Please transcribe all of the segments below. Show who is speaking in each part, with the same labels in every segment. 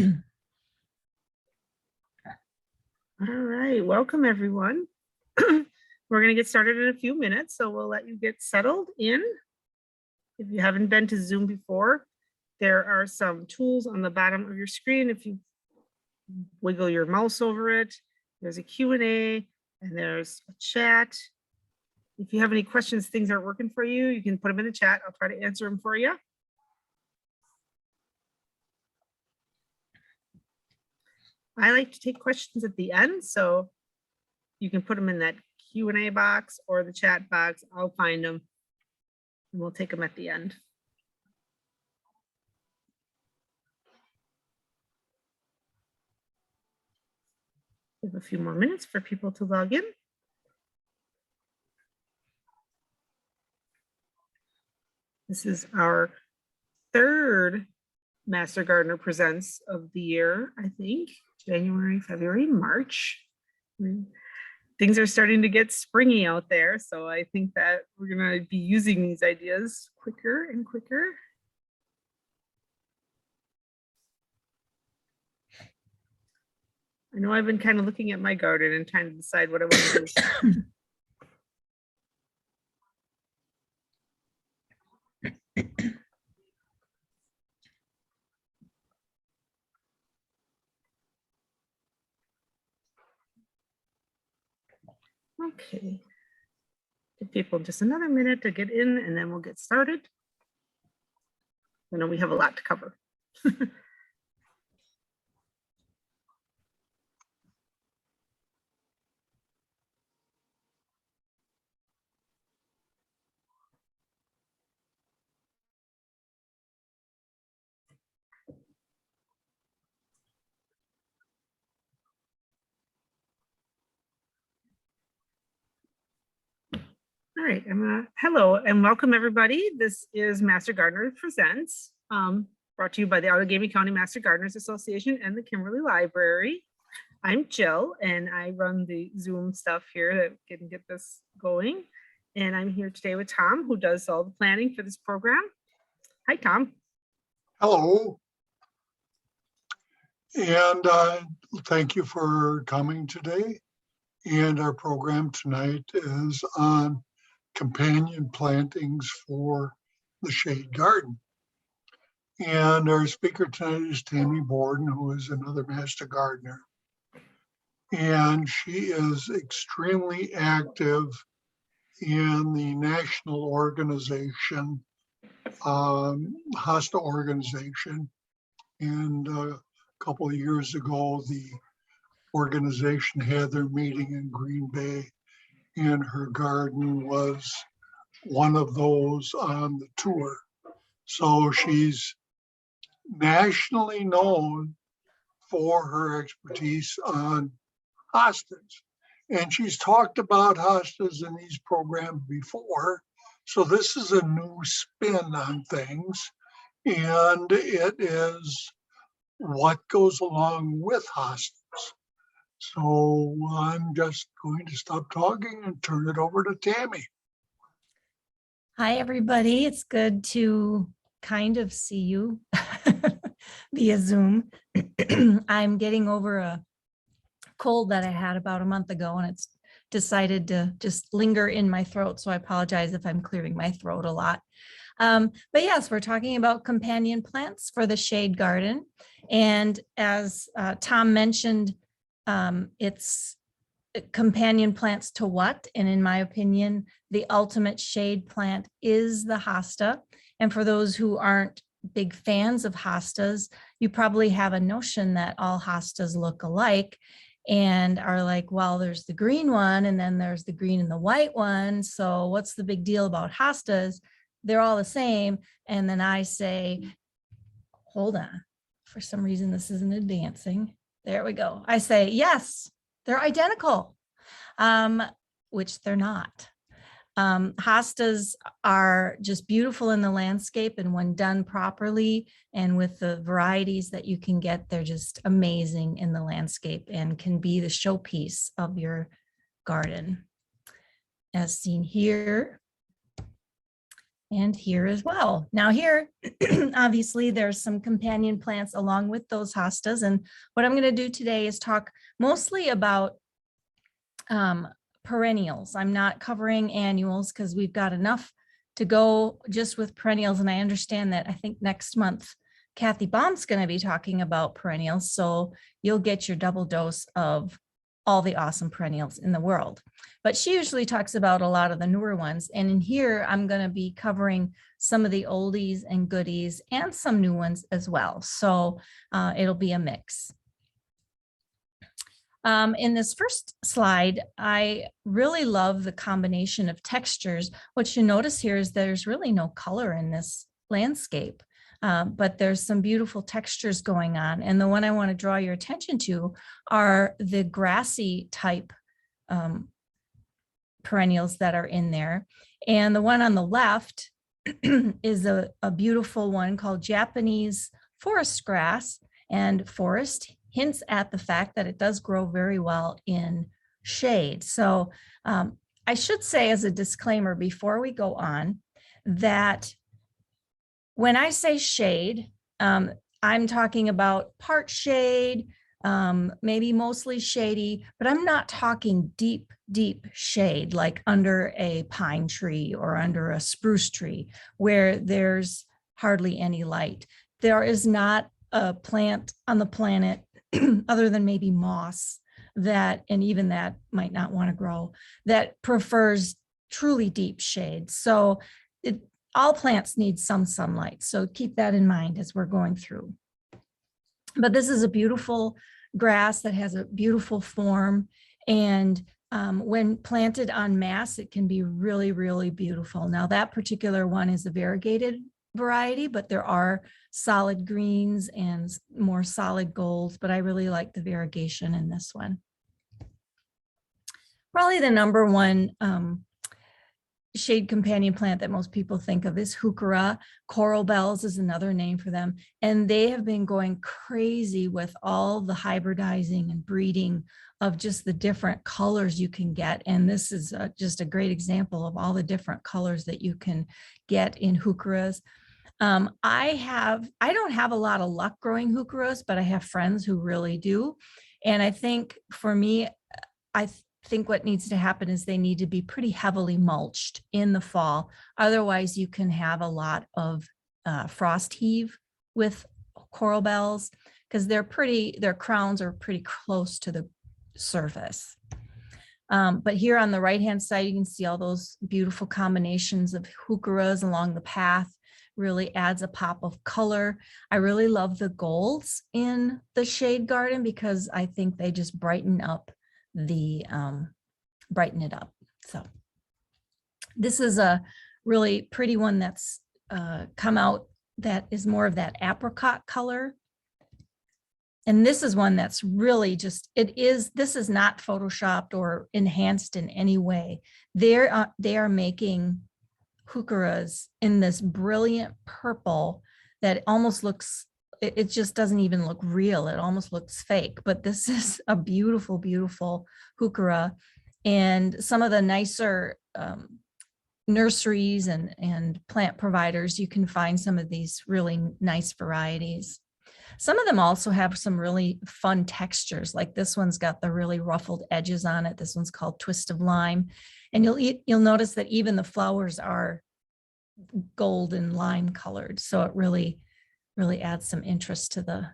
Speaker 1: All right, welcome everyone. We're going to get started in a few minutes, so we'll let you get settled in. If you haven't been to Zoom before, there are some tools on the bottom of your screen. If you wiggle your mouse over it, there's a Q&A and there's a chat. If you have any questions, things aren't working for you, you can put them in the chat. I'll try to answer them for you. I like to take questions at the end, so you can put them in that Q&A box or the chat box. I'll find them and we'll take them at the end. We have a few more minutes for people to log in. This is our third Master Gardener Presents of the year, I think. January, February, March. Things are starting to get springy out there, so I think that we're going to be using these ideas quicker and quicker. I know I've been kind of looking at my garden and trying to decide what I want to do. Okay, give people just another minute to get in and then we'll get started. I know we have a lot to cover. All right, hello and welcome everybody. This is Master Gardener Presents, brought to you by the Allegheny County Master Gardeners Association and the Kimberly Library. I'm Jill and I run the Zoom stuff here that can get this going. And I'm here today with Tom, who does all the planning for this program. Hi, Tom.
Speaker 2: Hello. And thank you for coming today. And our program tonight is on companion plantings for the shade garden. And our speaker tonight is Tammy Borden, who is another master gardener. And she is extremely active in the national organization, Hosta organization. And a couple of years ago, the organization had their meeting in Green Bay, and her garden was one of those on the tour. So she's nationally known for her expertise on hostas. And she's talked about hostas in these programs before. So this is a new spin on things. And it is what goes along with hostas. So I'm just going to stop talking and turn it over to Tammy.
Speaker 3: Hi, everybody. It's good to kind of see you via Zoom. I'm getting over a cold that I had about a month ago, and it's decided to just linger in my throat. So I apologize if I'm clearing my throat a lot. But yes, we're talking about companion plants for the shade garden. And as Tom mentioned, it's companion plants to what? And in my opinion, the ultimate shade plant is the hosta. And for those who aren't big fans of hostas, you probably have a notion that all hostas look alike and are like, well, there's the green one and then there's the green and the white one. So what's the big deal about hostas? They're all the same. And then I say, hold on, for some reason, this isn't advancing. There we go. I say, yes, they're identical, which they're not. Hostas are just beautiful in the landscape, and when done properly and with the varieties that you can get, they're just amazing in the landscape and can be the showpiece of your garden, as seen here. and here as well. Now here, obviously there's some companion plants along with those hostas. And what I'm going to do today is talk mostly about perennials. I'm not covering annuals because we've got enough to go just with perennials. And I understand that I think next month, Kathy Baum's going to be talking about perennials. So you'll get your double dose of all the awesome perennials in the world. But she usually talks about a lot of the newer ones. And in here, I'm going to be covering some of the oldies and goodies and some new ones as well. So it'll be a mix. In this first slide, I really love the combination of textures. What you notice here is there's really no color in this landscape, but there's some beautiful textures going on. And the one I want to draw your attention to are the grassy type perennials that are in there. And the one on the left is a beautiful one called Japanese forest grass, and forest hints at the fact that it does grow very well in shade. So I should say as a disclaimer before we go on that when I say shade, I'm talking about part shade, maybe mostly shady, but I'm not talking deep, deep shade like under a pine tree or under a spruce tree where there's hardly any light. There is not a plant on the planet other than maybe moss that, and even that might not want to grow, that prefers truly deep shade. So all plants need some sunlight. So keep that in mind as we're going through. But this is a beautiful grass that has a beautiful form. And when planted en masse, it can be really, really beautiful. Now that particular one is a variegated variety, but there are solid greens and more solid golds, but I really like the variegation in this one. Probably the number one shade companion plant that most people think of is Heuchera. Coral bells is another name for them. And they have been going crazy with all the hybridizing and breeding of just the different colors you can get. And this is just a great example of all the different colors that you can get in Heucheras. I don't have a lot of luck growing Heucheras, but I have friends who really do. And I think for me, I think what needs to happen is they need to be pretty heavily mulched in the fall. Otherwise, you can have a lot of frost heave with coral bells because their crowns are pretty close to the surface. But here on the right-hand side, you can see all those beautiful combinations of Heucheras along the path. Really adds a pop of color. I really love the golds in the shade garden because I think they just brighten up the brighten it up. So this is a really pretty one that's come out that is more of that apricot color. And this is one that's really just, this is not photoshopped or enhanced in any way. They are making Heucheras in this brilliant purple that almost looks, it just doesn't even look real. It almost looks fake, but this is a beautiful, beautiful Heuchera. And some of the nicer nurseries and plant providers, you can find some of these really nice varieties. Some of them also have some really fun textures, like this one's got the really ruffled edges on it. This one's called Twist of Lime. And you'll notice that even the flowers are gold and lime colored. So it really adds some interest to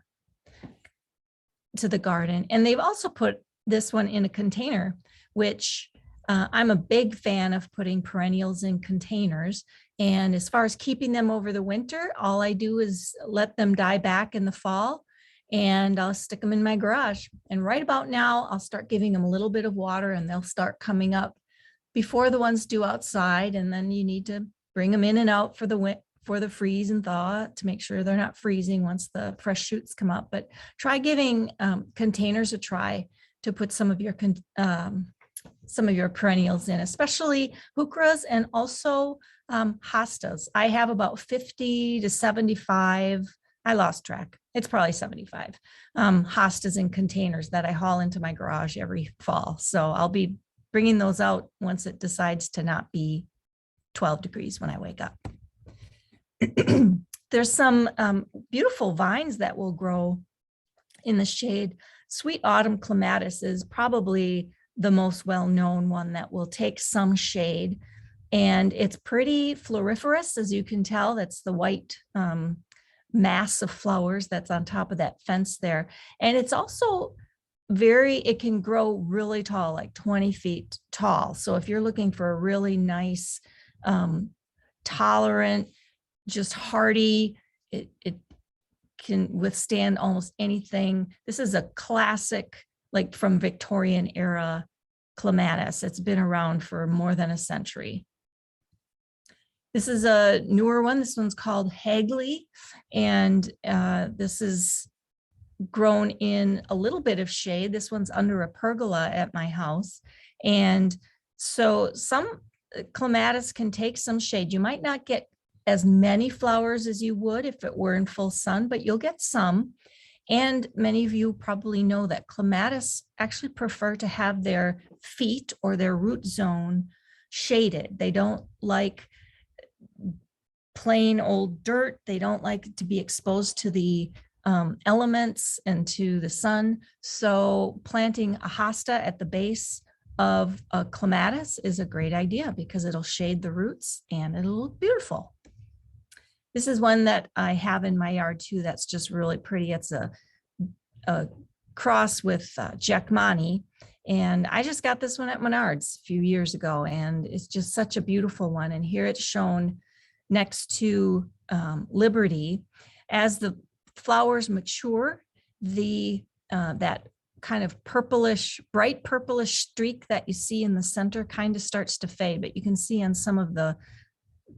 Speaker 3: the garden. And they've also put this one in a container, which I'm a big fan of putting perennials in containers. And as far as keeping them over the winter, all I do is let them die back in the fall and I'll stick them in my garage. And right about now, I'll start giving them a little bit of water and they'll start coming up before the ones do outside. And then you need to bring them in and out for the freeze and thaw to make sure they're not freezing once the fresh shoots come up. But try giving containers a try to put some of your perennials in, especially Heucheras and also hostas. I have about 50 to 75, I lost track, it's probably 75 hostas in containers that I haul into my garage every fall. So I'll be bringing those out once it decides to not be 12 degrees when I wake up. There's some beautiful vines that will grow in the shade. Sweet autumn clematis is probably the most well-known one that will take some shade, and it's pretty floriferous, as you can tell. That's the white mass of flowers that's on top of that fence there. And it's also it can grow really tall, like 20 feet tall. So if you're looking for a really nice, tolerant, just hardy, it can withstand almost anything. This is a classic, like from Victorian era clematis. It's been around for more than a century. This is a newer one. This one's called Hagley, and this is grown in a little bit of shade. This one's under a pergola at my house. And so some clematis can take some shade. You might not get as many flowers as you would if it were in full sun, but you'll get some. And many of you probably know that clematis actually prefer to have their feet or their root zone shaded. They don't like plain old dirt. They don't like to be exposed to the elements and to the sun. So planting a hosta at the base of a clematis is a great idea because it'll shade the roots and it'll look beautiful. This is one that I have in my yard too. That's just really pretty. It's a cross with Jackmani. And I just got this one at Menards a few years ago, and it's just such a beautiful one. And here it's shown next to Liberty. As the flowers mature, that kind of purplish, bright purplish streak that you see in the center kind of starts to fade, but you can see on some of the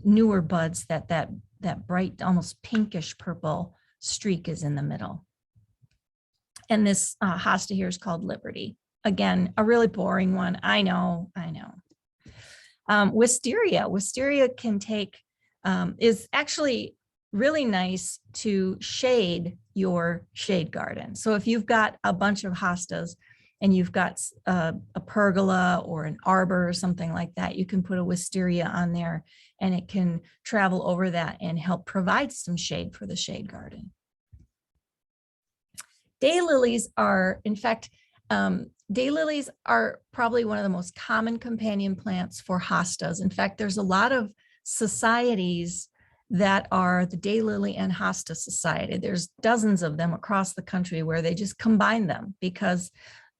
Speaker 3: newer buds that bright, almost pinkish purple streak is in the middle. And this hosta here is called Liberty. Again, a really boring one. I know. Wisteria can take, is actually really nice to shade your shade garden. So if you've got a bunch of hostas and you've got a pergola or an arbor or something like that, you can put a wisteria on there and it can travel over that and help provide some shade for the shade garden. Daylilies are, in fact, daylilies are probably one of the most common companion plants for hostas. In fact, there's a lot of societies that are the Daylily and Hosta Society. There's dozens of them across the country where they just combine them because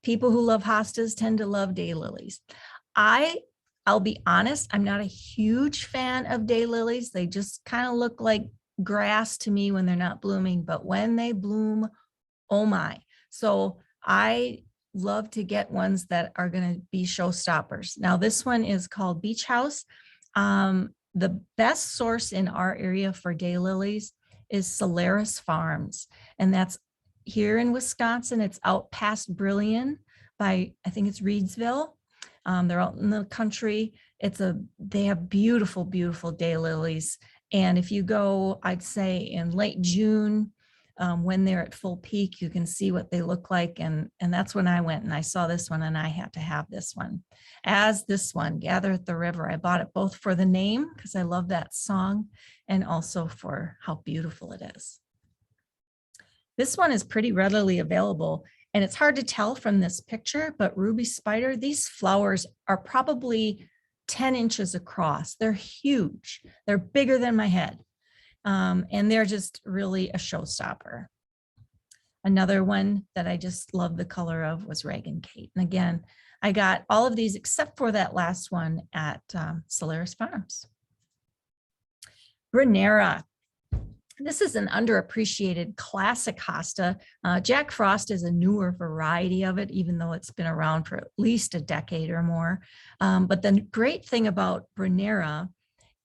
Speaker 3: people who love hostas tend to love daylilies. I'll be honest, I'm not a huge fan of daylilies. They just kind of look like grass to me when they're not blooming, but when they bloom, oh my. So I love to get ones that are going to be showstoppers. Now this one is called Beach House. The best source in our area for daylilies is Solaris Farms, and that's here in Wisconsin. It's out past Brillion by, I think it's Reedsville. They're out in the country. They have beautiful, beautiful daylilies. And if you go, I'd say in late June, when they're at full peak, you can see what they look like. And that's when I went and I saw this one and I had to have this one. As this one, Gather at the River. I bought it both for the name, because I love that song, and also for how beautiful it is. This one is pretty readily available, and it's hard to tell from this picture, but Ruby Spider, these flowers are probably 10 inches across. They're huge. They're bigger than my head. And they're just really a showstopper. Another one that I just love the color of was Reagan Kate. And again, I got all of these except for that last one at Solaris Farms. Brunnera. This is an underappreciated classic hosta. Jack Frost is a newer variety of it, even though it's been around for at least a decade or more. But the great thing about Brunnera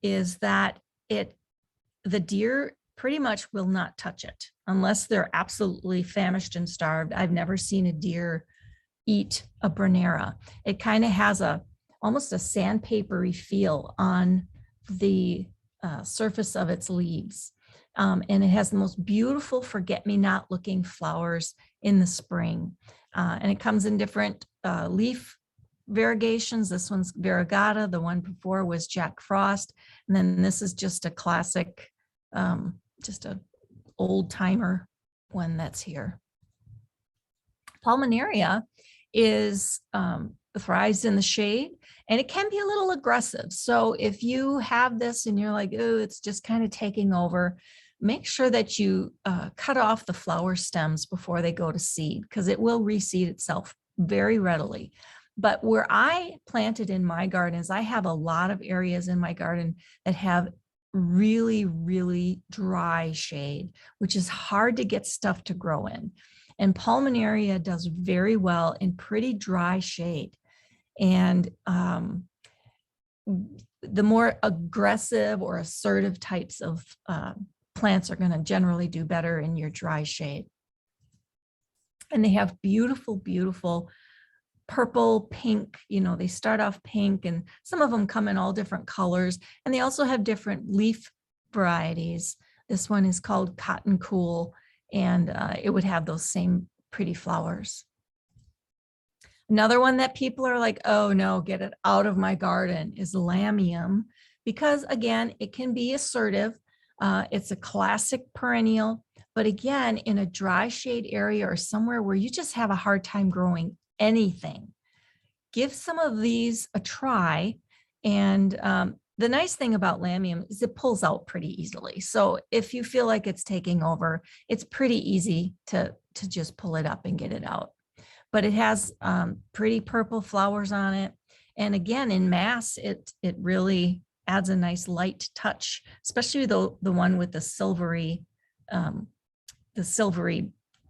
Speaker 3: is that the deer pretty much will not touch it unless they're absolutely famished and starved. I've never seen a deer eat a Brunnera. It kind of has almost a sandpapery feel on the surface of its leaves. And it has the most beautiful forget-me-not looking flowers in the spring. And it comes in different leaf variegations. This one's variegata. The one before was Jack Frost. And then this is just a classic just a old timer one that's here. Pulmonaria is thrives in the shade, and it can be a little aggressive. So if you have this and you're like, oh, it's just kind of taking over, make sure that you cut off the flower stems before they go to seed, because it will reseed itself very readily. But where I planted in my garden is I have a lot of areas in my garden that have really, really dry shade, which is hard to get stuff to grow in. And Pulmonaria does very well in pretty dry shade. And the more aggressive or assertive types of plants are going to generally do better in your dry shade. And they have beautiful, beautiful purple, pink, you know, they start off pink, and some of them come in all different colors. And they also have different leaf varieties. This one is called Cotton Cool, and it would have those same pretty flowers. Another one that people are like, oh no, get it out of my garden, is Lamium, because again, it can be assertive. It's a classic perennial, but again, in a dry shade area or somewhere where you just have a hard time growing anything, give some of these a try. And the nice thing about Lamium is it pulls out pretty easily. So if you feel like it's taking over, it's pretty easy to just pull it up and get it out. But it has pretty purple flowers on it. And again, in mass, it really adds a nice light touch, especially the one with the silvery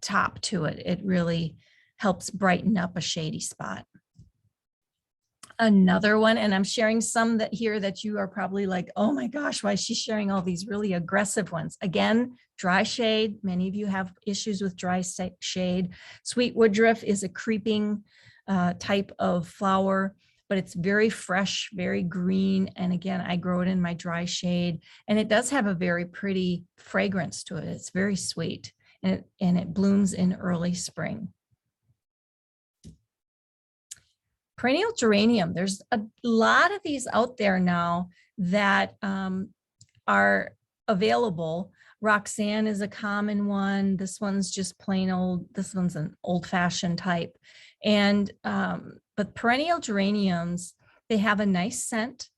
Speaker 3: top to it. It really helps brighten up a shady spot. Another one, and I'm sharing some that here that you are probably like, oh my gosh, why is she sharing all these really aggressive ones? Again, dry shade. Many of you have issues with dry shade. Sweet woodruff is a creeping type of flower, but it's very fresh, very green. And again, I grow it in my dry shade, and it does have a very pretty fragrance to it. It's very sweet, and it blooms in early spring. Perennial geranium, there's a lot of these out there now that are available. Roxanne is a common one. This one's just plain old, this one's an old-fashioned type. And but perennial geraniums, they have a nice scent.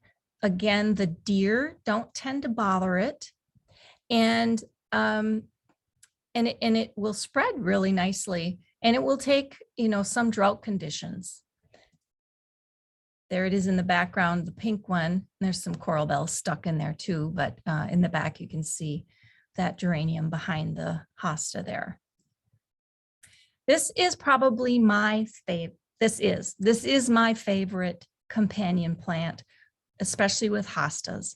Speaker 3: Again, the deer don't tend to bother it. And it will spread really nicely, and it will take, you know, some drought conditions. There it is in the background, the pink one. There's some coral bells stuck in there too, but in the back you can see that geranium behind the hosta there. This is probably my favorite. This is my favorite companion plant, especially with hostas.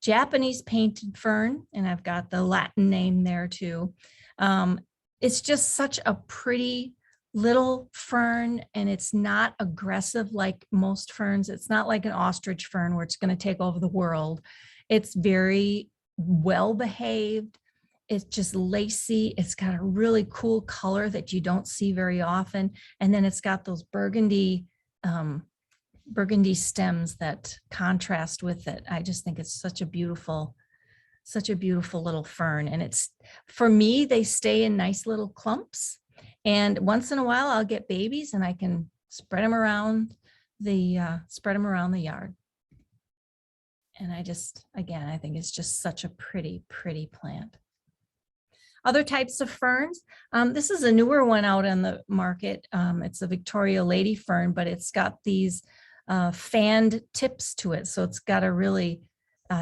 Speaker 3: Japanese painted fern, and I've got the Latin name there too. It's just such a pretty little fern, and it's not aggressive like most ferns. It's not like an ostrich fern where it's going to take over the world. It's very well behaved. It's just lacy. It's got a really cool color that you don't see very often. And then it's got those burgundy stems that contrast with it. I just think it's such a beautiful little fern. And it's, for me, they stay in nice little clumps. And once in a while, I'll get babies and I can spread them around the yard. And I think it's just such a pretty, pretty plant. Other types of ferns. This is a newer one out on the market. It's a Victoria lady fern, but it's got these fanned tips to it. So it's got a really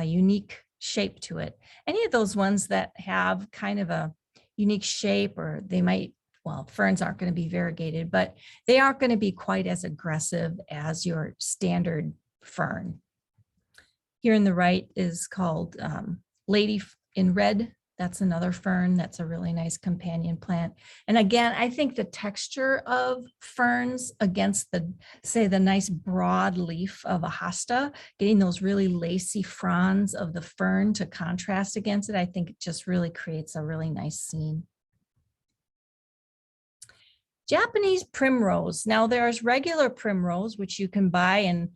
Speaker 3: unique shape to it. Any of those ones that have kind of a unique shape, or they might, well, ferns aren't going to be variegated, but they aren't going to be quite as aggressive as your standard fern. Here in the right is called Lady in Red. That's another fern. That's a really nice companion plant. And again, I think the texture of ferns against the, say, the nice broad leaf of a hosta, getting those really lacy fronds of the fern to contrast against it, I think it just really creates a really nice scene. Japanese primrose. Now there's regular primrose, which you can buy in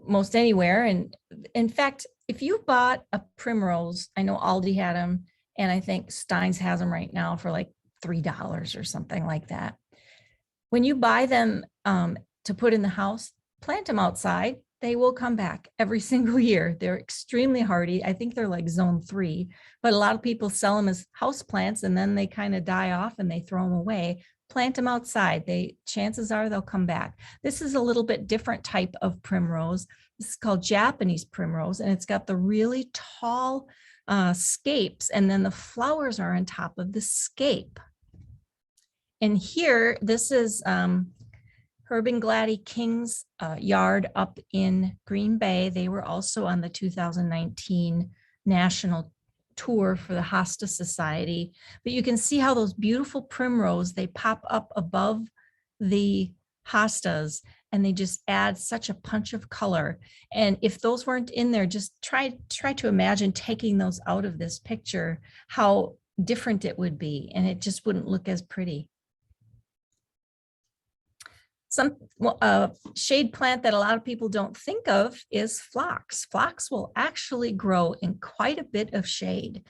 Speaker 3: most anywhere. And in fact, if you bought a Primrose, I know Aldi had them, and I think Stein's has them right now for like $3 or something like that. When you buy them to put in the house, plant them outside. They will come back every single year. They're extremely hardy. I think they're like zone 3, but a lot of people sell them as house plants and then they kind of die off and they throw them away. Plant them outside. Chances are they'll come back. This is a little bit different type of primrose. This is called Japanese primrose, and it's got the really tall scapes, and then the flowers are on top of the scape. And here, this is Herb and Gladdy King's yard up in Green Bay. They were also on the 2019 national tour for the Hosta Society. But you can see how those beautiful primrose, they pop up above the hostas and they just add such a punch of color. And if those weren't in there, just try to imagine taking those out of this picture, how different it would be, and it just wouldn't look as pretty. Some shade plant that a lot of people don't think of is phlox. Phlox will actually grow in quite a bit of shade.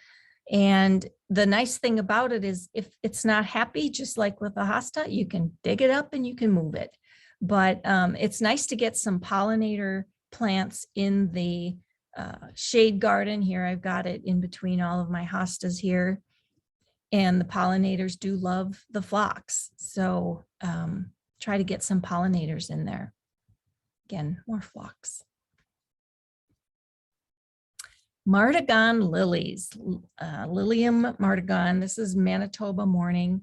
Speaker 3: And the nice thing about it is if it's not happy, just like with the hosta, you can dig it up and you can move it. But it's nice to get some pollinator plants in the shade garden. Here I've got it in between all of my hostas here. And the pollinators do love the phlox. So try to get some pollinators in there. Again, more phlox. Martagon lilies, Lilium martagon. This is Manitoba morning.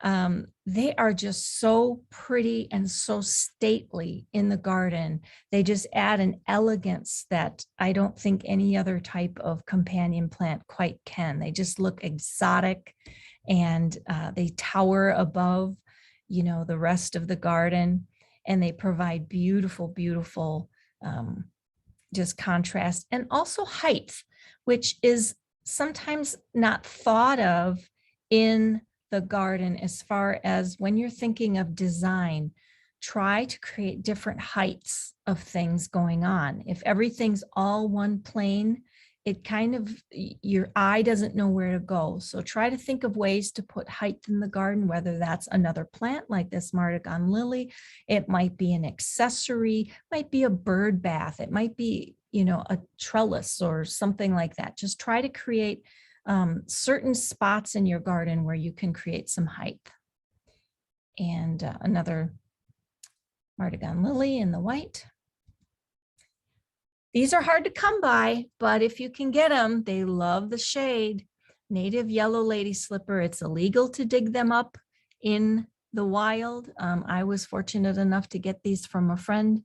Speaker 3: They are just so pretty and so stately in the garden. They just add an elegance that I don't think any other type of companion plant quite can. They just look exotic, and they tower above, you know, the rest of the garden, and they provide beautiful, beautiful just contrast and also height, which is sometimes not thought of in the garden. As far as when you're thinking of design, try to create different heights of things going on. If everything's all one plane, it kind of, your eye doesn't know where to go. So try to think of ways to put height in the garden, whether that's another plant like this Martagon lily, it might be an accessory, might be a bird bath, it might be, you know, a trellis or something like that. Just try to create certain spots in your garden where you can create some height. And another Martagon lily in the white. These are hard to come by, but if you can get them, they love the shade. Native yellow lady slipper. It's illegal to dig them up in the wild. I was fortunate enough to get these from a friend,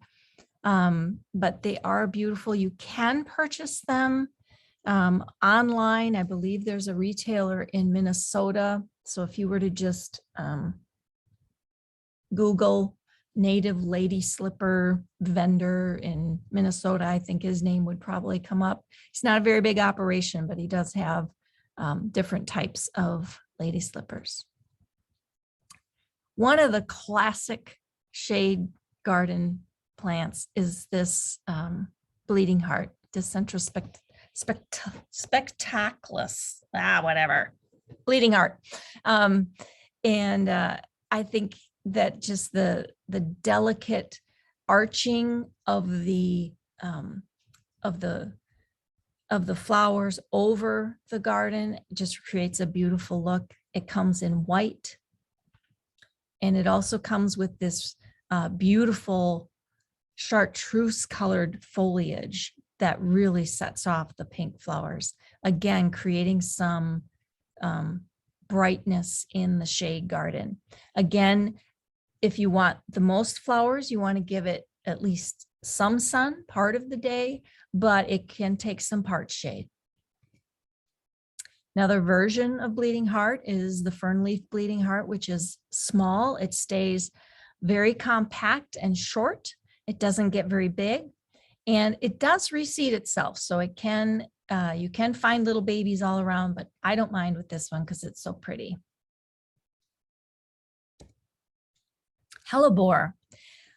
Speaker 3: but they are beautiful. You can purchase them online. I believe there's a retailer in Minnesota. So if you were to just Google native lady slipper vendor in Minnesota, I think his name would probably come up. It's not a very big operation, but he does have different types of lady slippers. One of the classic shade garden plants is this bleeding heart, Dicentra spectaculus, whatever, bleeding heart. And I think that just the delicate arching of the flowers over the garden just creates a beautiful look. It comes in white, and it also comes with this beautiful chartreuse colored foliage that really sets off the pink flowers. Again, creating some brightness in the shade garden. Again, if you want the most flowers, you want to give it at least some sun part of the day, but it can take some part shade. Another version of bleeding heart is the fern leaf bleeding heart, which is small. It stays very compact and short. It doesn't get very big, and it does reseed itself. So it can, you can find little babies all around, but I don't mind with this one because it's so pretty. Hellebore.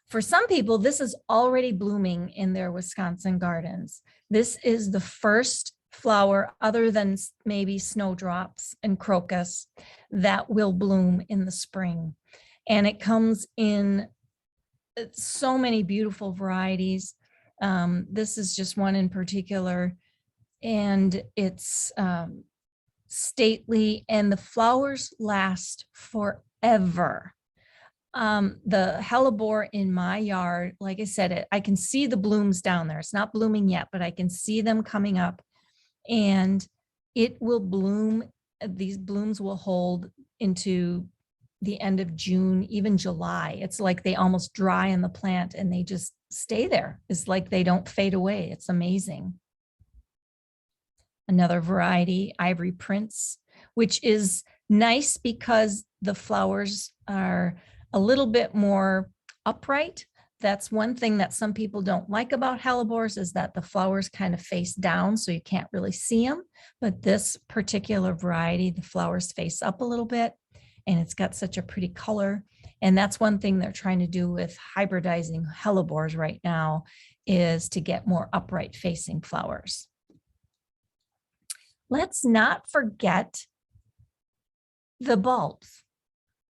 Speaker 3: For some people, this is already blooming in their Wisconsin gardens. This is the first flower, other than maybe snowdrops and crocus, that will bloom in the spring. And it comes in so many beautiful varieties. This is just one in particular, and it's stately, and the flowers last forever. The hellebore in my yard, like I said, I can see the blooms down there. It's not blooming yet, but I can see them coming up, and it will bloom. These blooms will hold into the end of June, even July. It's like they almost dry in the plant and they just stay there. It's like they don't fade away. It's amazing. Another variety, Ivory Prince, which is nice because the flowers are a little bit more upright. That's one thing that some people don't like about hellebores, is that the flowers kind of face down, so you can't really see them. But this particular variety, the flowers face up a little bit, and it's got such a pretty color. And that's one thing they're trying to do with hybridizing hellebores right now, is to get more upright facing flowers. Let's not forget the bulbs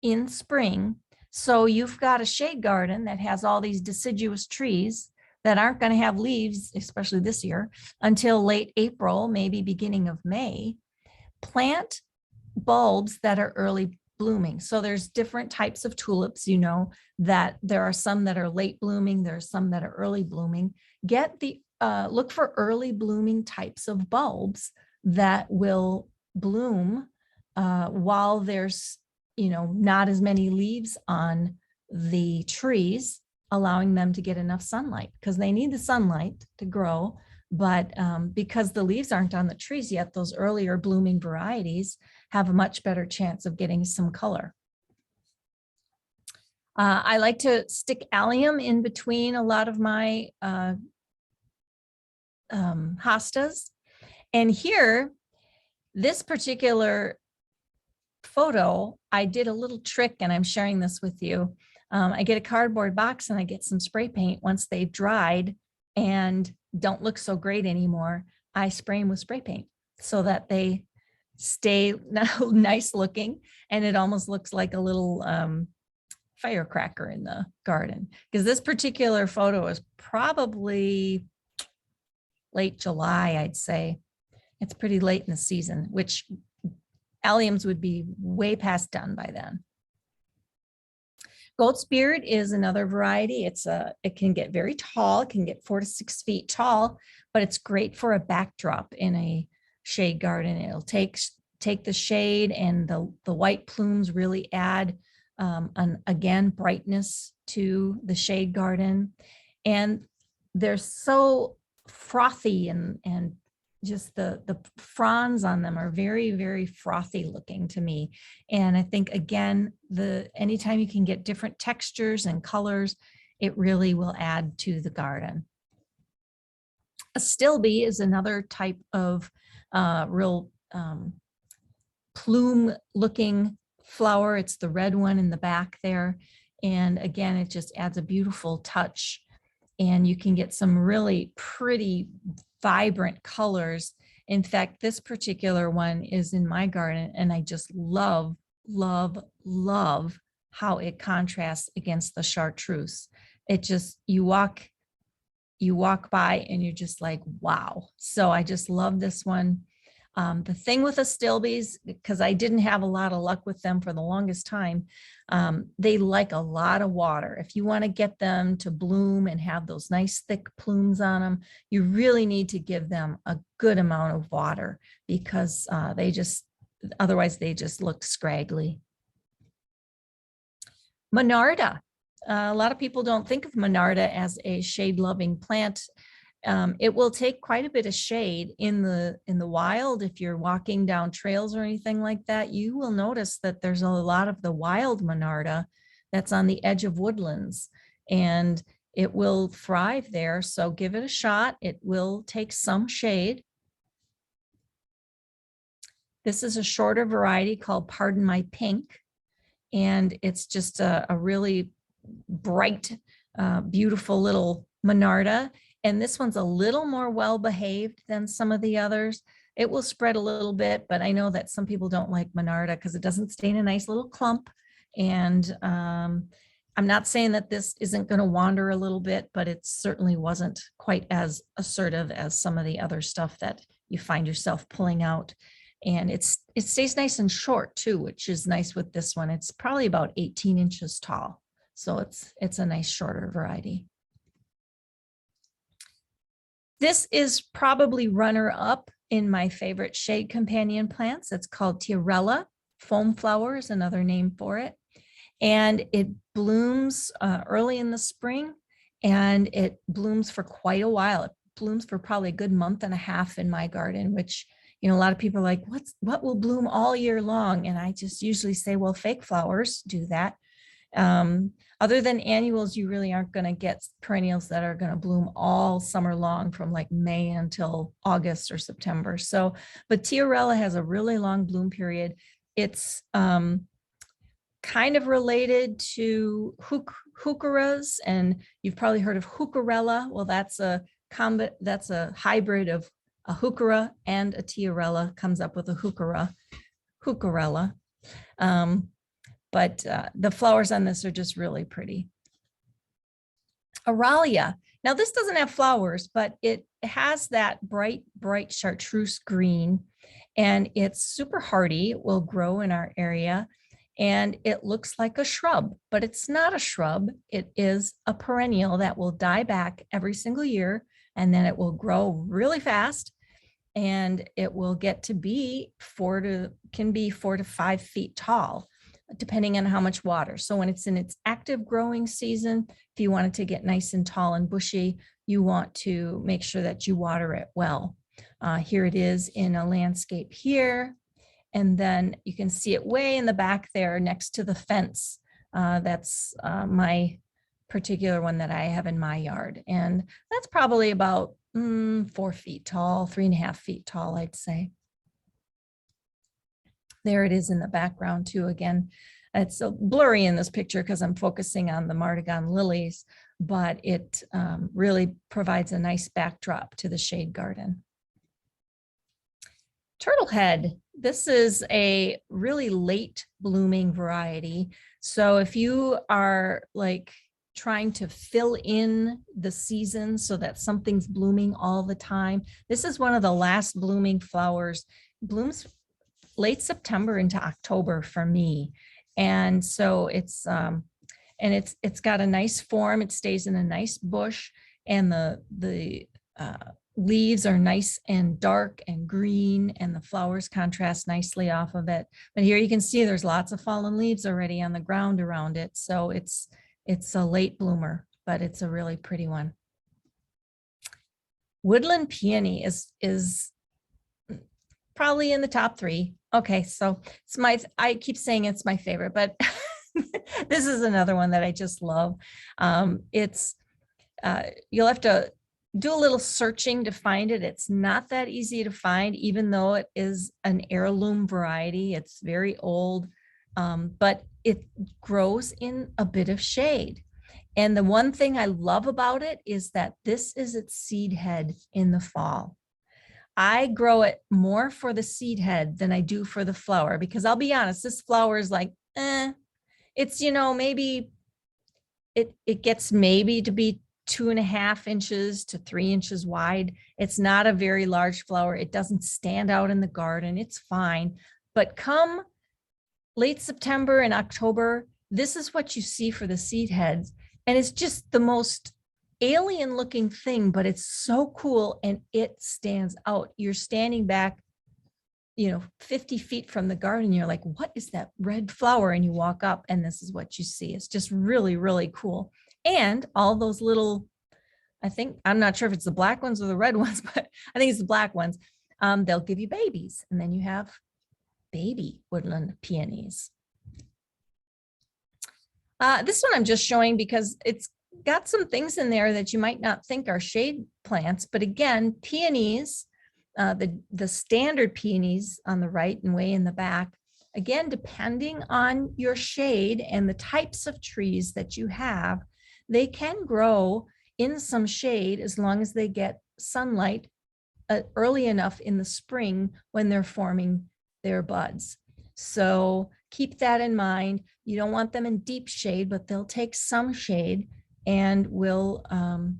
Speaker 3: in spring. So you've got a shade garden that has all these deciduous trees that aren't going to have leaves, especially this year, until late April, maybe beginning of May. Plant bulbs that are early blooming. So there's different types of tulips, you know, that there are some that are late blooming, there are some that are early blooming. Get the look for early blooming types of bulbs that will bloom while there's, you know, not as many leaves on the trees, allowing them to get enough sunlight, because they need the sunlight to grow. But because the leaves aren't on the trees yet, those earlier blooming varieties have a much better chance of getting some color. I like to stick allium in between a lot of my hostas. And here, this particular photo, I did a little trick, and I'm sharing this with you. I get a cardboard box and I get some spray paint. Once they've dried and don't look so great anymore, I spray them with spray paint so that they stay nice looking, and it almost looks like a little firecracker in the garden. Because this particular photo is probably late July, I'd say. It's pretty late in the season, which alliums would be way past done by then. Goat's beard is another variety. It can get very tall. It can get 4 to 6 feet tall, but it's great for a backdrop in a shade garden. It'll take the shade, and the white plumes really add again brightness to the shade garden. And they're so frothy, and just the fronds on them are very, very frothy looking to me. And I think, again, anytime you can get different textures and colors, it really will add to the garden. A stilby is another type of real plume looking flower. It's the red one in the back there. And again, it just adds a beautiful touch, and you can get some really pretty vibrant colors. In fact, this particular one is in my garden, and I just love, love, love how it contrasts against the chartreuse. It just, you walk by and you're just like, wow. So I just love this one. The thing with the stilbies, because I didn't have a lot of luck with them for the longest time, they like a lot of water. If you want to get them to bloom and have those nice thick plumes on them, you really need to give them a good amount of water, because otherwise they just look scraggly. Monarda. A lot of people don't think of Monarda as a shade-loving plant. It will take quite a bit of shade in the wild. If you're walking down trails or anything like that, you will notice that there's a lot of the wild Monarda that's on the edge of woodlands, and it will thrive there. So give it a shot. It will take some shade. This is a shorter variety called Pardon My Pink, and it's just a really bright beautiful little Monarda. And this one's a little more well-behaved than some of the others. It will spread a little bit, but I know that some people don't like Monarda because it doesn't stay in a nice little clump. And I'm not saying that this isn't going to wander a little bit, but it certainly wasn't quite as assertive as some of the other stuff that you find yourself pulling out. And it stays nice and short too, which is nice with this one. It's probably about 18 inches tall. So it's a nice shorter variety. This is probably runner up in my favorite shade companion plants. It's called Tiarella. Foam flower is another name for it. And it blooms early in the spring, and it blooms for quite a while. It blooms for probably a good month and a half in my garden, which, you know, a lot of people are like, what will bloom all year long? And I just usually say, well, fake flowers do that. Other than annuals, you really aren't going to get perennials that are going to bloom all summer long from like May until August or September. So, but Tiarella has a really long bloom period. It's kind of related to Heucheras, and you've probably heard of Heucherella. Well, that's a hybrid of a Heuchera and a Tiarella, comes up with a Heucherella. But the flowers on this are just really pretty. Aralia. Now this doesn't have flowers, but it has that bright chartreuse green, and it's super hardy. It will grow in our area, and it looks like a shrub, but it's not a shrub. It is a perennial that will die back every single year, and then it will grow really fast, and it will get to be 4 to 5 feet tall, depending on how much water. So when it's in its active growing season, if you want it to get nice and tall and bushy, you want to make sure that you water it well. Here it is in a landscape here. And then you can see it way in the back there next to the fence. That's my particular one that I have in my yard. And that's probably about 4 feet tall, 3.5 feet tall, I'd say. There it is in the background too. Again, it's so blurry in this picture because I'm focusing on the Martagon lilies, but it really provides a nice backdrop to the shade garden. Turtlehead. This is a really late blooming variety. So if you are like trying to fill in the season so that something's blooming all the time, this is one of the last blooming flowers. Blooms late September into October for me. And so it's got a nice form. It stays in a nice bush, and the leaves are nice and dark and green, and the flowers contrast nicely off of it. But here you can see there's lots of fallen leaves already on the ground around it. So it's a late bloomer, but it's a really pretty one. Woodland peony is probably in the top 3. Okay, so I keep saying it's my favorite, but this is another one that I just love. You'll have to do a little searching to find it. It's not that easy to find, even though it is an heirloom variety. It's very old, but it grows in a bit of shade. And the one thing I love about it is that this is its seed head in the fall. I grow it more for the seed head than I do for the flower, because I'll be honest, this flower is like, it's, you know, maybe it gets maybe to be 2.5 inches to 3 inches wide. It's not a very large flower. It doesn't stand out in the garden. It's fine. But come late September and October, this is what you see for the seed heads. And it's just the most alien looking thing, but it's so cool, and it stands out. You're standing back, 50 feet from the garden. You're like, what is that red flower? And you walk up, and this is what you see. It's just really, really cool. And all those little, I'm not sure if it's the black ones or the red ones, but I think it's the black ones. They'll give you babies, and then you have baby woodland peonies. This one I'm just showing because it's got some things in there that you might not think are shade plants, but again, peonies, the standard peonies on the right and way in the back, again, depending on your shade and the types of trees that you have, they can grow in some shade as long as they get sunlight early enough in the spring when they're forming their buds. So keep that in mind. You don't want them in deep shade, but they'll take some shade and will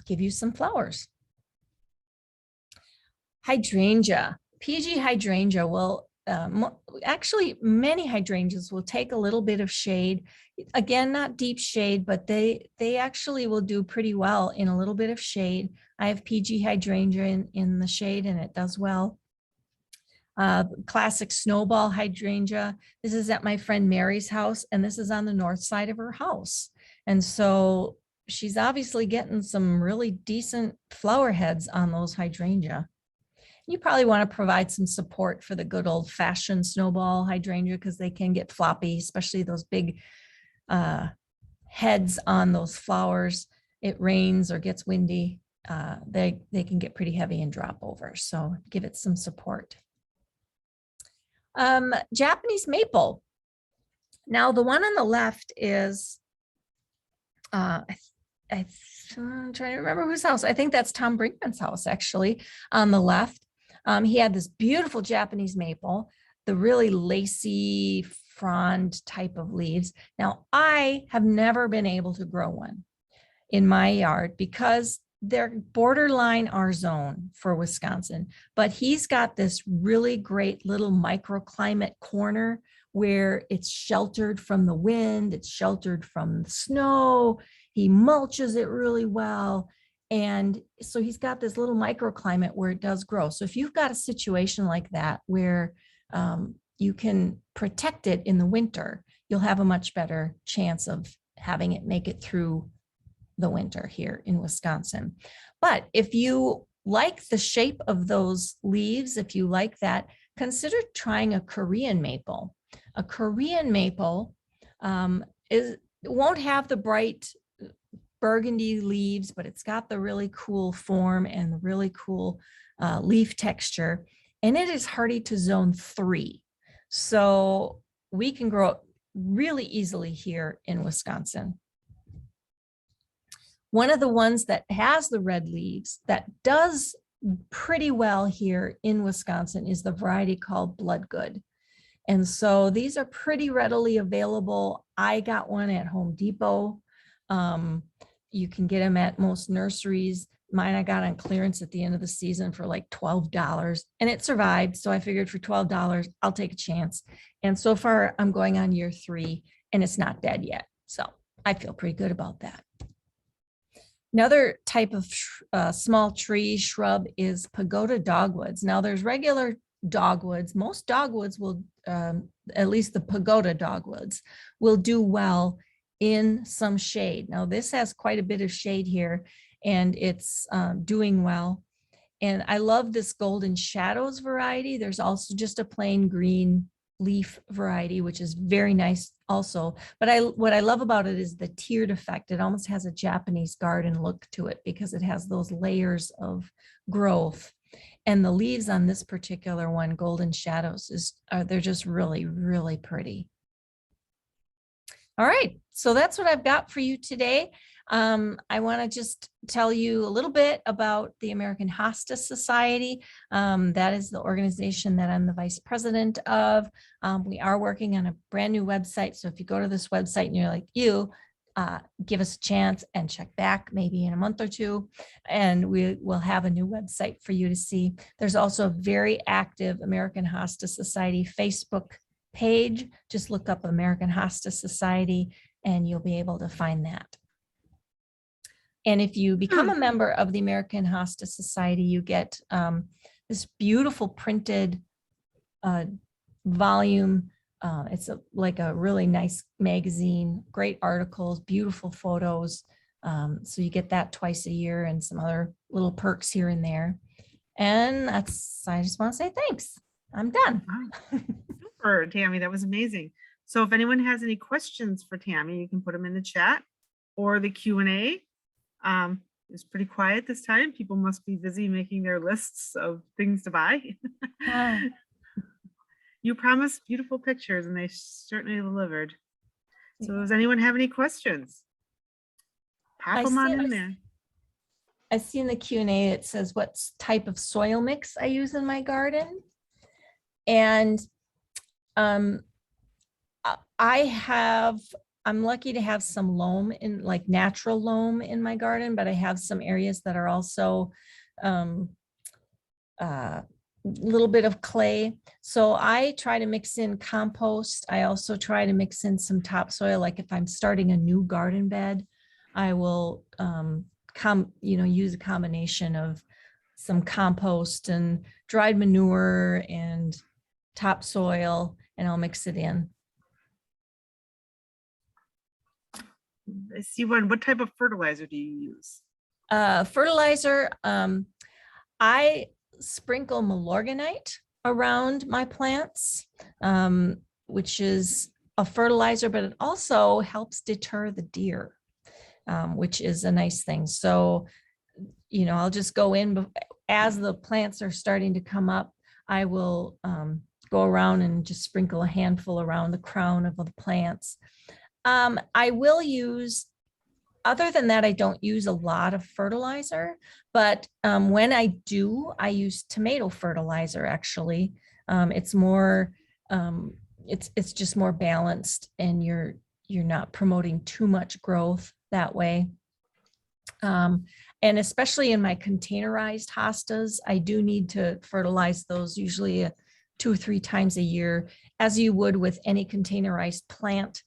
Speaker 3: give you some flowers. Hydrangea, PG hydrangea will actually many hydrangeas will take a little bit of shade. Again, not deep shade, but they actually will do pretty well in a little bit of shade. I have PG hydrangea in the shade and it does well. Classic snowball hydrangea. This is at my friend Mary's house, and this is on the north side of her house. And so she's obviously getting some really decent flower heads on those hydrangea. You probably want to provide some support for the good old fashioned snowball hydrangea because they can get floppy, especially those big heads on those flowers. It rains or gets windy. They can get pretty heavy and drop over. So give it some support. Japanese maple. Now the one on the left is, I'm trying to remember whose house. I think that's Tom Brinkman's house actually on the left. He had this beautiful Japanese maple, the really lacy frond type of leaves. Now I have never been able to grow one in my yard because they're borderline our zone for Wisconsin, but he's got this really great little microclimate corner where it's sheltered from the wind, it's sheltered from the snow, he mulches it really well. And so he's got this little microclimate where it does grow. So if you've got a situation like that where you can protect it in the winter, you'll have a much better chance of having it make it through the winter here in Wisconsin. But if you like the shape of those leaves, if you like that, consider trying a Korean maple. A Korean maple won't have the bright burgundy leaves, but it's got the really cool form and the really cool leaf texture. And it is hardy to zone 3. So we can grow it really easily here in Wisconsin. One of the ones that has the red leaves that does pretty well here in Wisconsin is the variety called Bloodgood. And so these are pretty readily available. I got one at Home Depot. You can get them at most nurseries. Mine I got on clearance at the end of the season for like $12 and it survived. So I figured for $12, I'll take a chance. And so far I'm going on year 3 and it's not dead yet. So I feel pretty good about that. Another type of small tree shrub is pagoda dogwoods. Now there's regular dogwoods. Most dogwoods will, at least the pagoda dogwoods, will do well in some shade. Now this has quite a bit of shade here and it's doing well. And I love this Golden Shadows variety. There's also just a plain green leaf variety, which is very nice also. But what I love about it is the tiered effect. It almost has a Japanese garden look to it because it has those layers of growth. And the leaves on this particular one, Golden Shadows, they're just really, really pretty. All right, so that's what I've got for you today. I want to just tell you a little bit about the American Hosta Society. That is the organization that I'm the vice president of. We are working on a brand new website. So if you go to this website and you're like, give us a chance and check back maybe in a month or 2, and we will have a new website for you to see. There's also a very active American Hosta Society Facebook page. Just look up American Hosta Society and you'll be able to find that. And if you become a member of the American Hosta Society, you get this beautiful printed volume. It's like a really nice magazine, great articles, beautiful photos. So you get that twice a year and some other little perks here and there. And I just want to say thanks. I'm done.
Speaker 1: Wow. Super, Tammy, that was amazing. So if anyone has any questions for Tammy, you can put them in the chat or the Q&A. It's pretty quiet this time. People must be busy making their lists of things to buy. You promised beautiful pictures and they certainly delivered. So does anyone have any questions? pop
Speaker 3: I
Speaker 1: them on
Speaker 3: see-
Speaker 1: in there.
Speaker 3: I see in the Q&A, it says what type of soil mix I use in my garden. And I'm lucky to have some loam in, like natural loam in my garden, but I have some areas that are also little bit of clay. So I try to mix in compost. I also try to mix in some topsoil. Like if I'm starting a new garden bed, I will use a combination of some compost and dried manure and topsoil, and I'll mix it in.
Speaker 1: I see one. What type of fertilizer do you use?
Speaker 3: Fertilizer, I sprinkle Milorganite around my plants, which is a fertilizer, but it also helps deter the deer, which is a nice thing. So, I'll just go in as the plants are starting to come up. I will go around and just sprinkle a handful around the crown of the plants. I will use, other than that, I don't use a lot of fertilizer, but when I do, I use tomato fertilizer actually. It's more, it's just more balanced, and you're not promoting too much growth that way. And especially in my containerized hostas, I do need to fertilize those usually 2 or 3 times a year, as you would with any containerized plant.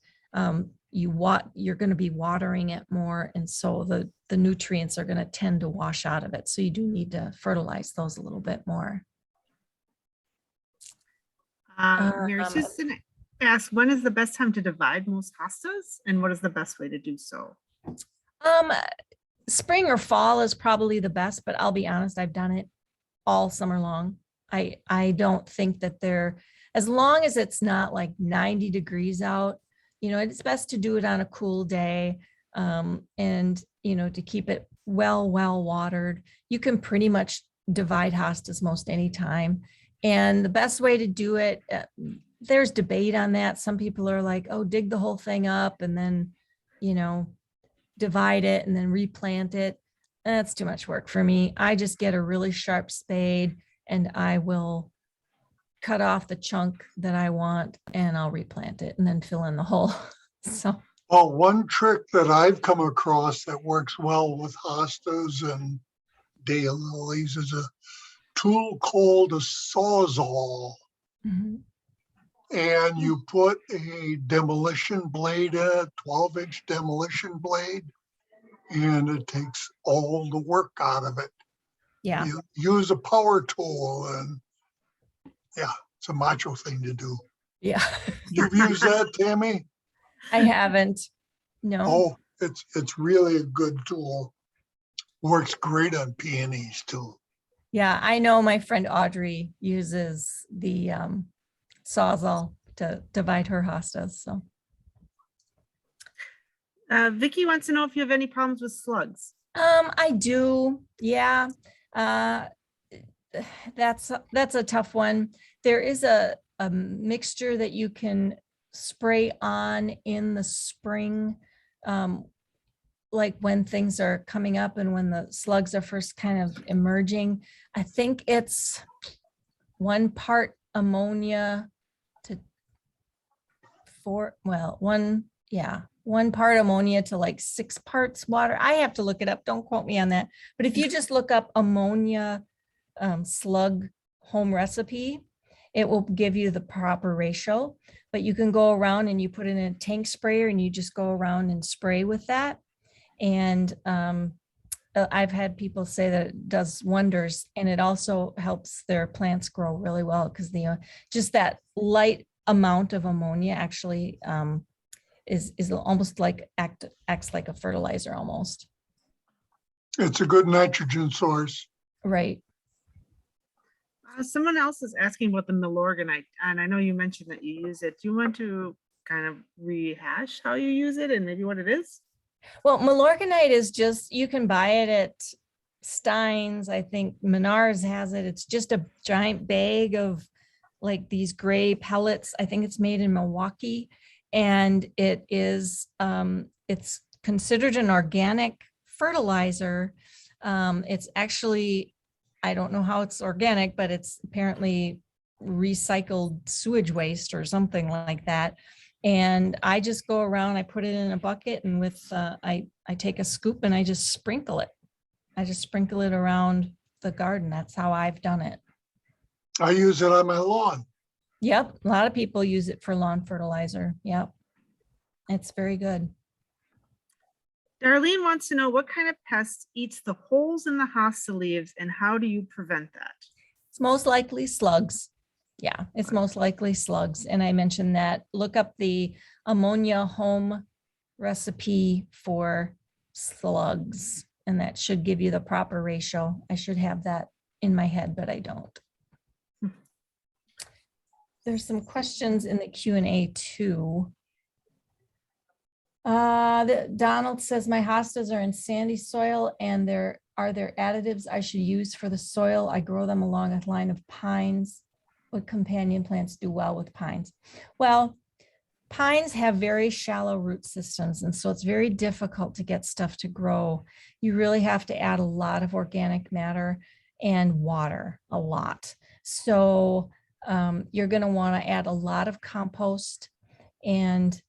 Speaker 3: You're going to be watering it more, and so the nutrients are going to tend to wash out of it. So you do need to fertilize those a little bit more.
Speaker 1: Mary Susan asked, when is the best time to divide most hostas, and what is the best way to do so?
Speaker 3: Spring or fall is probably the best, but I'll be honest, I've done it all summer long. I don't think that as long as it's not like 90 degrees out, it's best to do it on a cool day, and, to keep it well watered. You can pretty much divide hostas most any time. And the best way to do it, there's debate on that. Some people are like, oh, dig the whole thing up and then, divide it and then replant it. That's too much work for me. I just get a really sharp spade and I will cut off the chunk that I want, and I'll replant it and then fill in the hole. So,
Speaker 2: Well, one trick that I've come across that works well with hostas and daylilies is a tool called a sawzall.
Speaker 3: mhm.
Speaker 2: And you put a demolition blade in it, 12-inch demolition blade, and it takes all the work out of it.
Speaker 3: Yeah.
Speaker 2: You use a power tool, and yeah, it's a macho thing to do.
Speaker 3: Yeah.
Speaker 2: You've used that, Tammy?
Speaker 3: I haven't. No.
Speaker 2: Oh, it's really a good tool. Works great on peonies too.
Speaker 3: Yeah, I know my friend Audrey uses the Sawzall to divide her hostas. So
Speaker 1: Vicky wants to know if you have any problems with slugs.
Speaker 3: I do. Yeah. That's a tough one. There is a mixture that you can spray on in the spring, like when things are coming up and when the slugs are first kind of emerging. I think it's 1 part ammonia to 1 part ammonia to like 6 parts water. I have to look it up. Don't quote me on that. But if you just look up ammonia slug home recipe, it will give you the proper ratio. But you can go around and you put it in a tank sprayer and you just go around and spray with that. And I've had people say that it does wonders, and it also helps their plants grow really well, because just that light amount of ammonia actually is almost like acts like a fertilizer almost.
Speaker 2: It's a good nitrogen source.
Speaker 3: Right.
Speaker 1: Someone else is asking about the Milorganite, and I know you mentioned that you use it. Do you want to kind of rehash how you use it and maybe what it is?
Speaker 3: Well, Milorganite is just, you can buy it at Stein's. I think Menards has it. It's just a giant bag of like these gray pellets. I think it's made in Milwaukee, and it is it's considered an organic fertilizer. It's actually, I don't know how it's organic, but it's apparently recycled sewage waste or something like that. And I just go around, I put it in a bucket, and with I take a scoop and I just sprinkle it. I just sprinkle it around the garden. That's how I've done it.
Speaker 2: I use it on my lawn.
Speaker 3: Yep, a lot of people use it for lawn fertilizer. Yep, it's very good.
Speaker 1: Darlene wants to know what kind of pest eats the holes in the hosta leaves and how do you prevent that?
Speaker 3: It's most likely slugs. Yeah, it's most likely slugs. And I mentioned that. Look up the ammonia home recipe for slugs, and that should give you the proper ratio. I should have that in my head, but I don't. There's some questions in the Q&A too. Donald says, my hostas are in sandy soil and are there additives I should use for the soil? I grow them along a line of pines. What companion plants do well with pines? Well, pines have very shallow root systems, and so it's very difficult to get stuff to grow. You really have to add a lot of organic matter and water, a lot. So you're going to want to add a lot of compost, and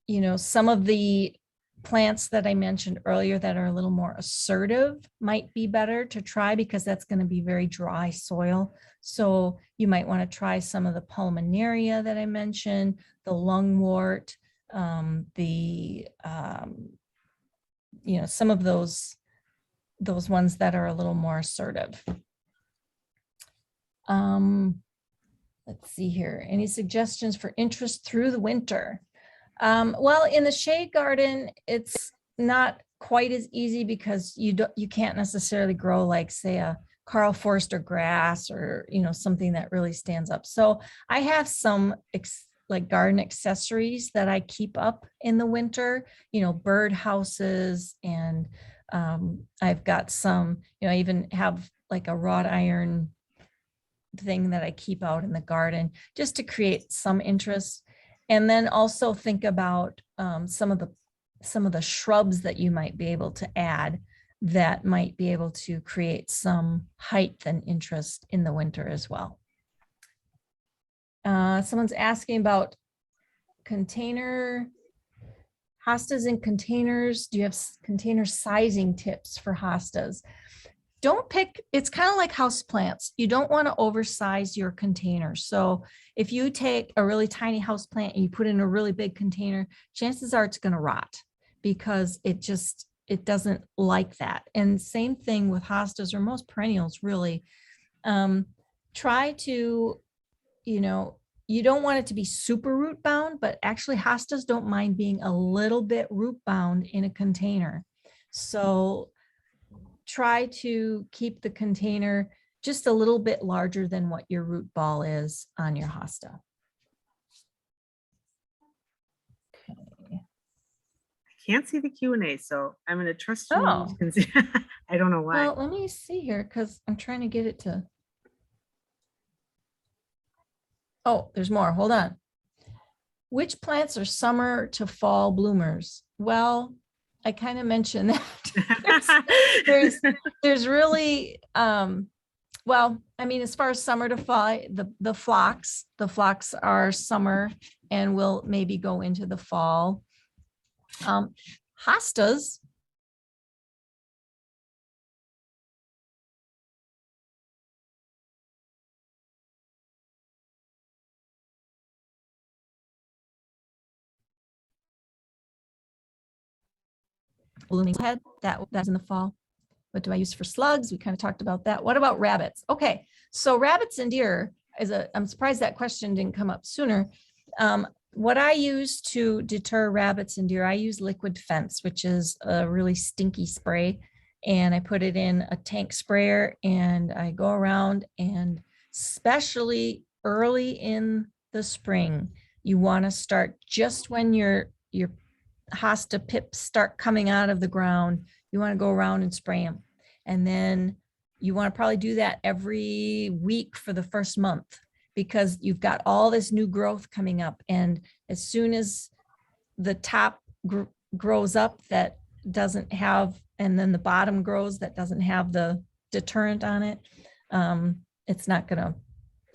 Speaker 3: you know, some of the plants that I mentioned earlier that are a little more assertive might be better to try, because that's going to be very dry soil. So you might want to try some of the Pulmonaria that I mentioned, the lungwort, you know, some of those ones that are a little more assertive. Let's see here. Any suggestions for interest through the winter? Well, in the shade garden, it's not quite as easy because you can't necessarily grow like, say, a Carl Forster grass or, you know, something that really stands up. So I have some like garden accessories that I keep up in the winter, you know, bird houses, and I've got some, you know, I even have like a wrought iron thing that I keep out in the garden just to create some interest. And then also think about some of the shrubs that you might be able to add that might be able to create some height and interest in the winter as well. Someone's asking about container hostas in containers. Do you have container sizing tips for hostas? Don't pick, it's kind of like house plants. You don't want to oversize your container. So if you take a really tiny house plant and you put it in a really big container, chances are it's going to rot because it doesn't like that. And same thing with hostas or most perennials, really. Try to, you know, you don't want it to be super root bound, but actually hostas don't mind being a little bit root bound in a container. So try to keep the container just a little bit larger than what your root ball is on your hosta. Okay.
Speaker 1: I can't see the Q&A, so I'm going to trust you.
Speaker 3: Oh.
Speaker 1: You can see. I don't know why.
Speaker 3: Well, let me see here because I'm trying to get it to. Oh, there's more. Hold on. Which plants are summer to fall bloomers? Well, I kind of mentioned that. there's really, well, I mean, as far as summer to fall, the phlox are summer and will maybe go into the fall. Hostas. Blooming head, that's in the fall. What do I use for slugs? We kind of talked about that. What about rabbits? Okay, so rabbits and deer I'm surprised that question didn't come up sooner. What I use to deter rabbits and deer, I use liquid fence, which is a really stinky spray. And I put it in a tank sprayer and I go around, and especially early in the spring, you want to start just when your hosta pips start coming out of the ground. You want to go around and spray them. And then you want to probably do that every week for the first month, because you've got all this new growth coming up. And as soon as the top grows up that doesn't have, and then the bottom grows that doesn't have the deterrent on it, it's not going to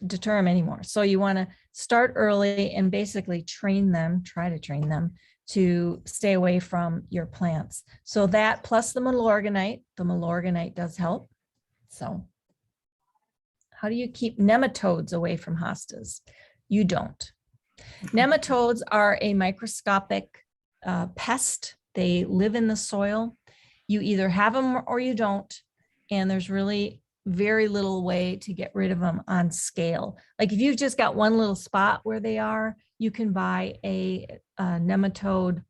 Speaker 3: deter them anymore. So you want to start early and basically try to train them to stay away from your plants. So that plus the Milorganite does help. So how do you keep nematodes away from hostas? You don't. Nematodes are a microscopic pest. They live in the soil. You either have them or you don't. And there's really very little way to get rid of them on scale. Like if you've just got one little spot where they are, you can buy a nematode.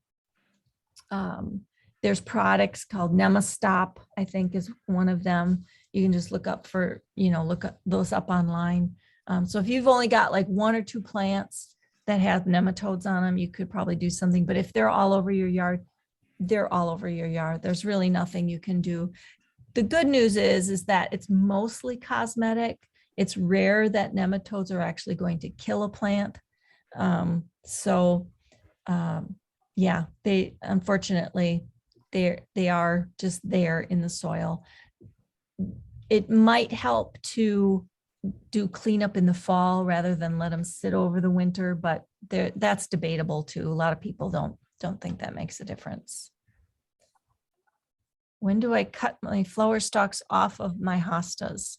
Speaker 3: There's products called Nemastop, I think is one of them. You can just look up those up online. So if you've only got like one or two plants that have nematodes on them, you could probably do something. But if they're all over your yard, they're all over your yard. There's really nothing you can do. The good news is that it's mostly cosmetic. It's rare that nematodes are actually going to kill a plant. Yeah, they unfortunately they are just there in the soil. It might help to do cleanup in the fall rather than let them sit over the winter, but that's debatable too. A lot of people don't think that makes a difference. When do I cut my flower stalks off of my hostas?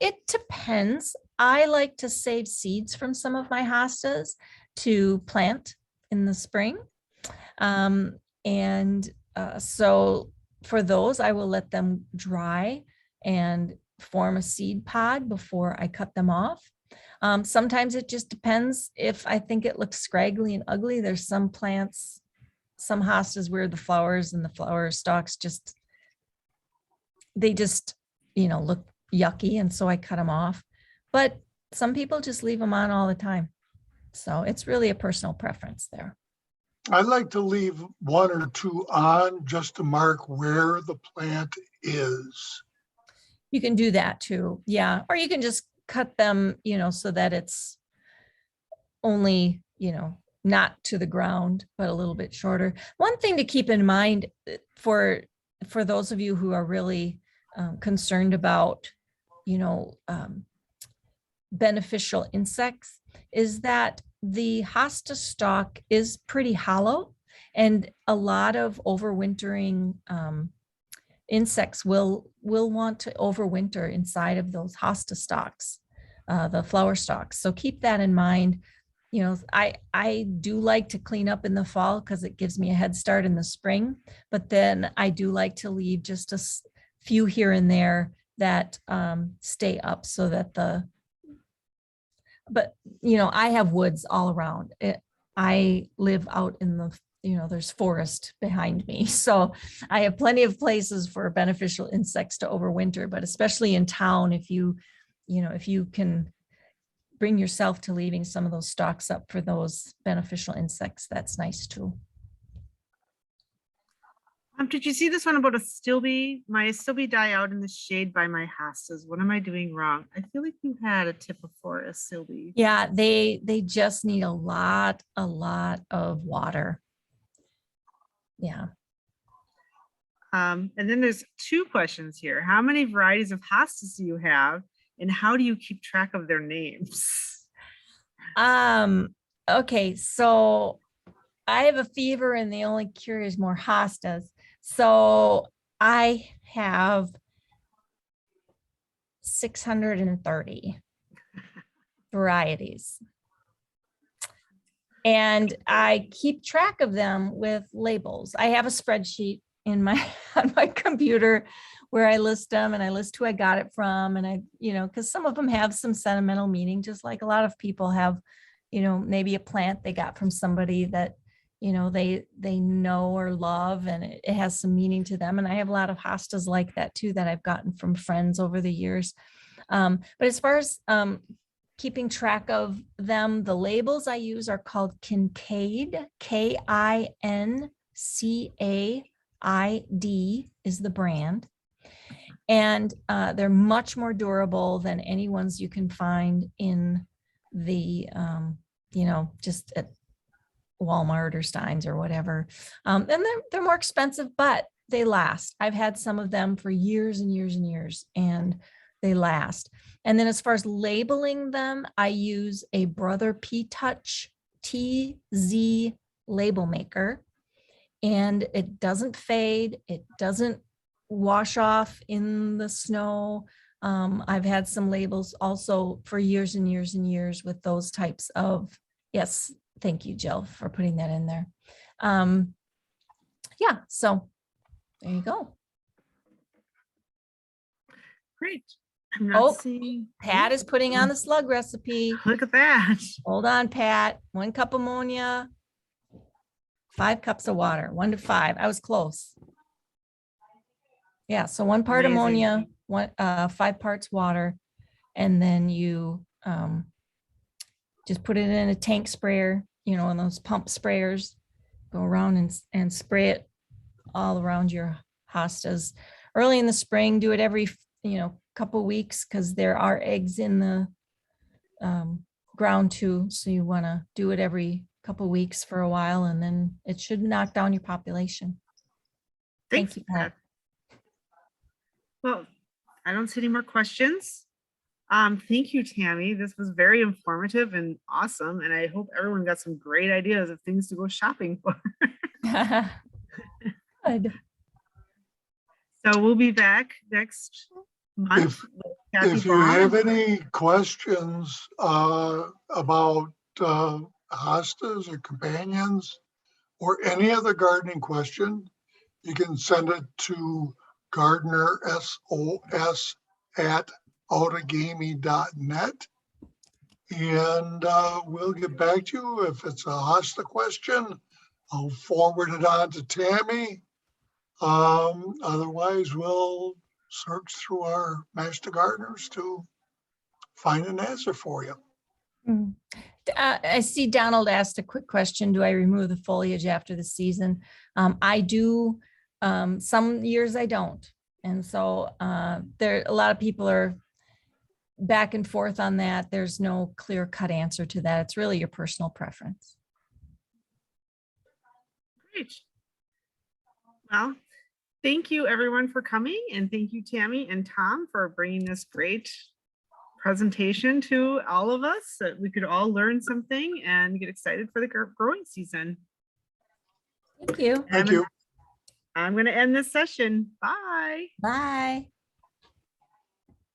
Speaker 3: It depends. I like to save seeds from some of my hostas to plant in the spring. So for those, I will let them dry and form a seed pod before I cut them off. Sometimes it just depends if I think it looks scraggly and ugly. There's some plants, some hostas where the flowers and the flower stalks they look yucky. And so I cut them off, but some people just leave them on all the time. So it's really a personal preference there.
Speaker 2: I like to leave one or two on just to mark where the plant is.
Speaker 3: You can do that too. Yeah. Or you can just cut them, so that it's only, not to the ground, but a little bit shorter. One thing to keep in mind for those of you who are really concerned about, beneficial insects is that the hosta stalk is pretty hollow, and a lot of overwintering insects will want to overwinter inside of those hosta stalks, the flower stalks. So keep that in mind. I do like to clean up in the fall because it gives me a head start in the spring, but then I do like to leave just a few here and there that stay up so that I have woods all around. I live out in the, there's forest behind me. So I have plenty of places for beneficial insects to overwinter, but especially in town, if you can bring yourself to leaving some of those stalks up for those beneficial insects, that's nice too.
Speaker 1: Did you see this one about a stilby? My stilby die out in the shade by my hostas. What am I doing wrong? I feel like you had a tip before a stilby.
Speaker 3: Yeah, they just need a lot of water. Yeah.
Speaker 1: And then there's two questions here. How many varieties of hostas do you have? And how do you keep track of their names?
Speaker 3: Okay, so I have a fever and the only cure is more hostas. So I have 630 varieties. And I keep track of them with labels. I have a spreadsheet on my computer where I list them, and I list who I got it from. And because some of them have some sentimental meaning, just like a lot of people have, maybe a plant they got from somebody that, they know or love, and it has some meaning to them. And I have a lot of hostas like that too, that I've gotten from friends over the years. But as far as keeping track of them, the labels I use are called Kincaid, Kincaid is the brand. And they're much more durable than any ones you can find in the, just at Walmart or Stein's or whatever. And they're more expensive, but they last. I've had some of them for years and years and years, and they last. And then as far as labeling them, I use a Brother P Touch TZ label maker, and it doesn't fade. It doesn't wash off in the snow. I've had some labels also for years and years and years with those types of, yes, thank you, Jill, for putting that in there. Yeah, so there you go.
Speaker 1: Great. I'm not
Speaker 3: Oh,
Speaker 1: seeing.
Speaker 3: Pat is putting on the slug recipe.
Speaker 1: Look at that.
Speaker 3: Hold on, Pat. 1 cup ammonia, 5 cups of water, 1 to 5. I was close. Yeah, so 1 part
Speaker 1: Amazing.
Speaker 3: ammonia, 5 parts water, and then you just put it in a tank sprayer, you know, in those pump sprayers. Go around and spray it all around your hostas. Early in the spring, do it every, couple weeks, because there are eggs in the ground too. So you want to do it every couple weeks for a while, and then it should knock down your population.
Speaker 1: Thanks,
Speaker 3: Thank you, Pat.
Speaker 1: Well, I don't see any more questions. Thank you, Tammy. This was very informative and awesome. And I hope everyone got some great ideas of things to go shopping for.
Speaker 3: Good.
Speaker 1: So we'll be back next month.
Speaker 2: If you have any questions about hostas or companions or any other gardening question, you can send it to Gardener SOS at outagamy.net, and we'll get back to you. If it's a hosta question, I'll forward it on to Tammy. Otherwise, we'll search through our master gardeners to find an answer for you.
Speaker 3: I see Donald asked a quick question. Do I remove the foliage after the season? I do. Some years I don't. And so there, a lot of people are back and forth on that. There's no clear cut answer to that. It's really your personal preference.
Speaker 1: Great. Well, thank you everyone for coming, and thank you Tammy and Tom for bringing this great presentation to all of us, so that we could all learn something and get excited for the growing season.
Speaker 3: Thank you.
Speaker 2: Thank you.
Speaker 1: I'm going to end this session. Bye.
Speaker 3: Bye.